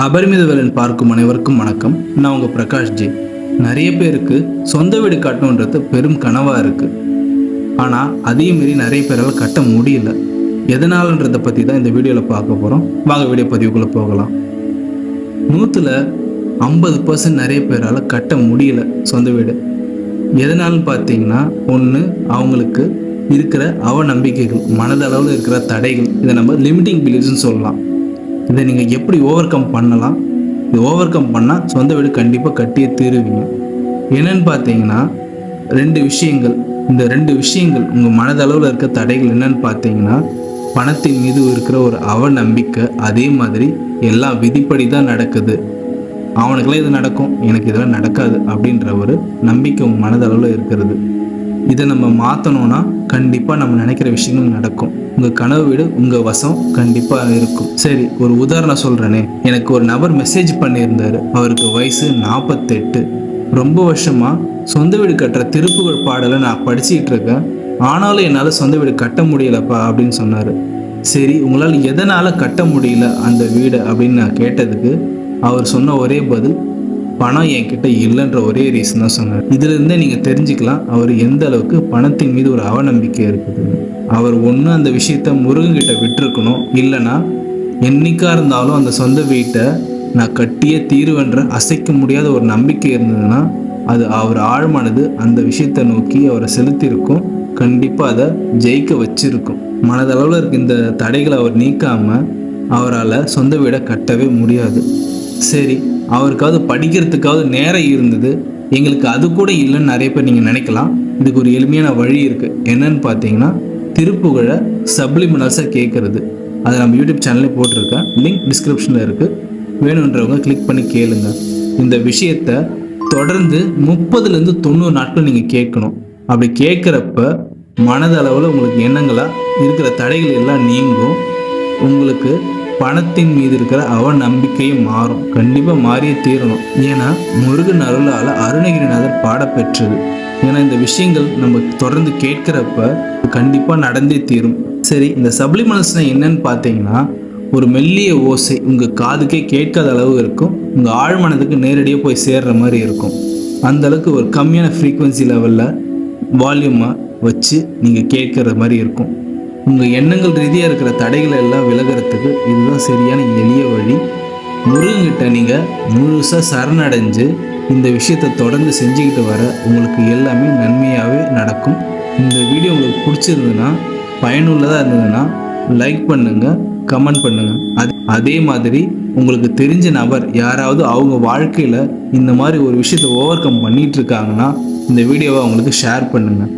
அபரிமித வேலன் பார்க்கும் அனைவருக்கும் வணக்கம். நான் உங்கள் பிரகாஷ் ஜி. நிறைய பேருக்கு சொந்த வீடு கட்டணுன்றது பெரும் கனவாக இருக்குது. ஆனால் அதையும் மீறி நிறைய பேரால் கட்ட முடியல. எதனாலன்றதை பற்றி தான் இந்த வீடியோவில் பார்க்க போகிறோம். வாங்க வீடியோ பதிவுக்குள்ளே போகலாம். 100% நிறைய பேரால் கட்ட முடியல சொந்த வீடு. எதனால்னு பார்த்தீங்கன்னா, ஒன்று அவங்களுக்கு இருக்கிற அவநம்பிக்கைகள், மனதளவில் இருக்கிற தடைகள். இதை நம்ம லிமிட்டிங் பிலீஃப்ஸ்னு சொல்லலாம். இதை நீங்கள் எப்படி ஓவர் கம் பண்ணலாம்? இது ஓவர் கம் பண்ணால் சொந்த வீடு கண்டிப்பாக கட்டியே தீருவீங்க. என்னென்னு பார்த்தீங்கன்னா, ரெண்டு விஷயங்கள். இந்த ரெண்டு விஷயங்கள் உங்கள் மனதளவில் இருக்க தடைகள் என்னென்னு பார்த்தீங்கன்னா, பணத்தின் மீது இருக்கிற ஒரு அவநம்பிக்கை. அதே மாதிரி எல்லாம் விதிப்படி தான் நடக்குது, அவனுக்கெல்லாம் இது நடக்கும், எனக்கு இதெல்லாம் நடக்காது அப்படின்ற ஒரு நம்பிக்கை உங்கள் மனதளவில் இருக்கிறது. இதை நம்ம மாற்றணும்னா கண்டிப்பாக நம்ம நினைக்கிற விஷயங்கள் நடக்கும். உங்கள் கனவு வீடு உங்கள் வசம் கண்டிப்பாக இருக்கும். சரி, ஒரு உதாரணம் சொல்கிறேனே. எனக்கு ஒரு நபர் மெசேஜ் பண்ணியிருந்தார். அவருக்கு வயசு 48. ரொம்ப வருஷமாக சொந்த வீடு கட்டுற திருப்புகழ் பாடலை நான் படிச்சுக்கிட்டு இருக்கேன். ஆனாலும் என்னால் சொந்த வீடு கட்ட முடியலப்பா அப்படின்னு சொன்னார். சரி, உங்களால் எதனால் கட்ட முடியல அந்த வீடு அப்படின்னு நான் கேட்டதுக்கு அவர் சொன்ன ஒரே பதில், பணம் என்கிட்ட இல்லைன்ற ஒரே ரீசன் தான் சொன்னார். இதிலிருந்தே நீங்கள் தெரிஞ்சுக்கலாம் அவர் எந்த அளவுக்கு பணத்தின் மீது ஒரு அவநம்பிக்கை இருக்குதுன்னு. அவர் ஒன்று அந்த விஷயத்த முருகன்கிட்ட விட்டுருக்கணும், இல்லைன்னா என்னைக்கா இருந்தாலும் அந்த சொந்த வீட்டை நான் கட்டியே தீருவென்ற அசைக்க முடியாத ஒரு நம்பிக்கை இருந்ததுன்னா அது அவர் ஆழ்மனது அந்த விஷயத்தை நோக்கி அவரை செலுத்தியிருக்கும். கண்டிப்பாக அதை ஜெயிக்க வச்சிருக்கும். மனதளவில் இருக்க இந்த தடைகளை அவர் நீக்காமல் அவரால் சொந்த வீடை கட்டவே முடியாது. சரி, அவருக்காவது படிக்கிறதுக்காவது நேரம் இருந்தது, எங்களுக்கு அது கூட இல்லைன்னு நிறைய பேர் நீங்கள் நினைக்கலாம். இதுக்கு ஒரு எளிமையான வழி இருக்குது. என்னன்னு பார்த்தீங்கன்னா, திருப்புகழை சப்ளிமினல்ஸாக கேட்குறது. அதை நம்ம யூடியூப் சேனல்லே போட்டிருக்கேன், லிங்க் டிஸ்கிரிப்ஷனில் இருக்குது. வேணுன்றவங்க கிளிக் பண்ணி கேளுங்க. இந்த விஷயத்தை தொடர்ந்து 30-90 நாட்கள் நீங்கள் கேட்கணும். அப்படி கேட்குறப்ப மனதளவில் உங்களுக்கு எண்ணங்களாக இருக்கிற தடைகள் எல்லாம் நீங்கும். உங்களுக்கு பணத்தின் மீது இருக்கிற அவநம்பிக்கையும் மாறும். கண்டிப்பாக மாறியே தீரணும். ஏன்னா முருகன் அருளால் அருணகிரிநாதர் பாடப்பெற்றது. ஏன்னா இந்த விஷயங்கள் நம்ம தொடர்ந்து கேட்குறப்ப கண்டிப்பாக நடந்தே தீரும். சரி, இந்த சப்ளிமினல்ஸ்னால் என்னன்னு பார்த்தீங்கன்னா, ஒரு மெல்லிய ஓசை உங்கள் காதுக்கே கேட்காத அளவு இருக்கும். உங்கள் ஆழ்மனதுக்கு நேரடியாக போய் சேர்ற மாதிரி இருக்கும். அந்தளவுக்கு ஒரு கம்மியான ஃப்ரீக்குவென்சி லெவலில் வால்யூமாக வச்சு நீங்கள் கேட்குற மாதிரி இருக்கும். உங்கள் எண்ணங்கள் ரீதியாக இருக்கிற தடைகளை எல்லாம் விலகிறதுக்கு இதுதான் சரியான எளிய வழி. முருகன்கிட்ட நீங்கள் முழுசாக சரணடைஞ்சு இந்த விஷயத்தை தொடர்ந்து செஞ்சுக்கிட்டு வர உங்களுக்கு எல்லாமே நன்மையாகவே நடக்கும். இந்த வீடியோ உங்களுக்கு பிடிச்சிருந்ததுன்னா, பயனுள்ளதாக இருந்ததுன்னா லைக் பண்ணுங்கள், கமெண்ட் பண்ணுங்கள். அதே மாதிரி உங்களுக்கு தெரிஞ்ச நபர் யாராவது அவங்க வாழ்க்கையில் இந்த மாதிரி ஒரு விஷயத்தை ஓவர் கம் பண்ணிகிட்டு இருக்காங்கன்னா இந்த வீடியோவை அவங்களுக்கு ஷேர் பண்ணுங்கள்.